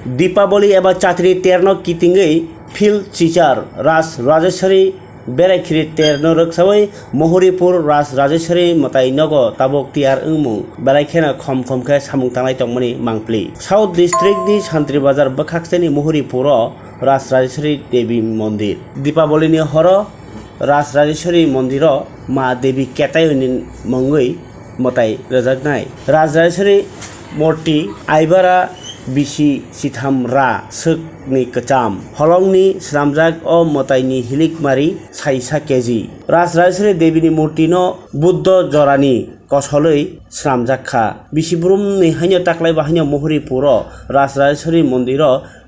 दीपावली एबा चात्री तेरनो कितिंगै फिल चिचार राज राजेश्वरी बेरायखिरि तेरनो रक्सावै मोहरीपुर राज राजेश्वरी मताई नगो ताबक तियार उमु बेरायखेना खम खमखे सामुं थांनाय तंमनि मांप्लि साउथ डिस्ट्रिक्ट नि सान्त्रि बाजार बखाक्सेनि मोहरीपुर राज राजेश्वरी देवी मंदिर दीपावली नि हर राज राजेश्वरी मंदिर मा देवी केतायनि मंगै मताई रजाकनाय राज राजेश्वरी मूर्ति आइबारा बिसि सिथाम रा सोकनि कचाम हलंनि स्रामजाक अ मताइनि हिलिकमारि साइसा केजि राज राजेश्वरी देवीनि मूर्तिनो बुद्ध जरानि कसलै स्रामजाखा बिसिब्रुमनि हाइनो ताक्लाय बाहाइनो मोहरीपुर राज राजेश्वरी मंदिर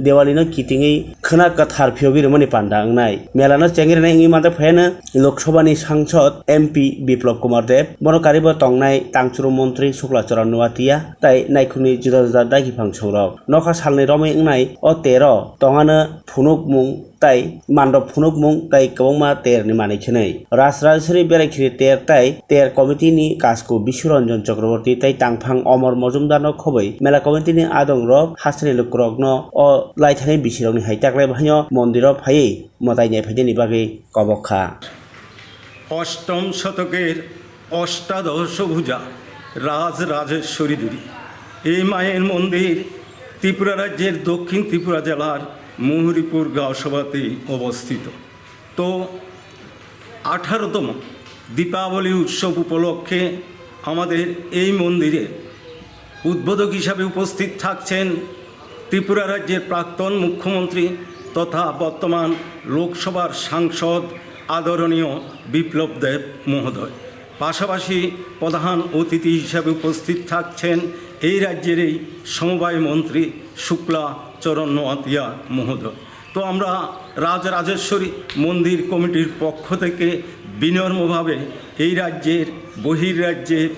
देवालिनो कितिङै खोना कथार फियोगिरमनि पान्दांनाय मेलानो चेंगिरनायनि मादे फैनो लोकसभानि सांसद एमपी बिप्लब कुमार देव बनकारिबो तंनाय तांचुरु मंत्री शुक्लाचरण नुवातिया ताई नायखुनि जुदा जुदा दागिफां सौराव नखा सालनि रमै इंनाय अ 13 तंगानो फुनुक मुं ताई मान्डब फुनुक मुं ताई कबंमा तेरनि मानिखनै राज राजेश्वरी बेरायखिरि तेर ताई तेर कमिटिनि कासको विश्वरंजन चक्रवर्ती ताई तांफां अमर मजुमदारनो खबै मेला कमिटिनि आदं रब हासनि लुक्रगनो अ लाइथानि बिसिरंनि हाइताक्लाय बाहाइनो मन्दिर फायै मताइनाय फाइदेनि बागै कबखा अष्टम शतकेर अष्टादश भुजा राज राजेश्वरी देवी এই মায়ের মন্দির ত্রিপুরা রাজ্যের দক্ষিণ ত্রিপুরা জেলার মোহরীপুর গাঁওসভাতে অবস্থিত। তো 18তম দীপাবলি উৎসব উপলক্ষে আমাদের এই মন্দিরে উদ্বোধক হিসাবে উপস্থিত থাকছেন ত্রিপুরা রাজ্যের প্রাক্তন মুখ্যমন্ত্রী তথা বর্তমান লোকসভার সাংসদ আদরণীয় বিপ্লব দেব মহোদয়। পাশাপাশি প্রধান অতিথি হিসাবে উপস্থিত থাকছেন এই রাজ্যের এই সমবায় মন্ত্রী শুক্লা চরণ নোয়াতিয়া মহোদয়। তো আমরা রাজ রাজেশ্বরী মন্দির কমিটির পক্ষ থেকে বিনম্রভাবে এই রাজ্যের বহির্রাজ্যের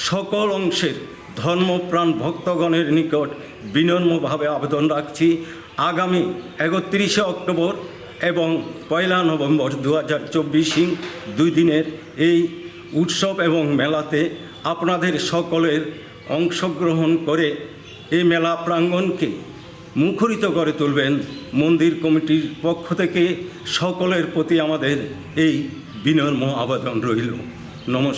সকল অংশের ধর্মপ্রাণ ভক্তগণের নিকট বিনম্রভাবে আবেদন রাখছি আগামী 31শে অক্টোবর এবং 1 নভেম্বর 2024 দুই দিনের এই উৎসব এবং মেলাতে আপনাদের সকলের অংশগ্রহণ করে এই মেলা প্রাঙ্গণকে মুখরিত করে তুলবেন মন্দির কমিটির পক্ষ থেকে সকলের প্রতি আমাদের এই বিনম্র আবেদন রইল। নমস্কার।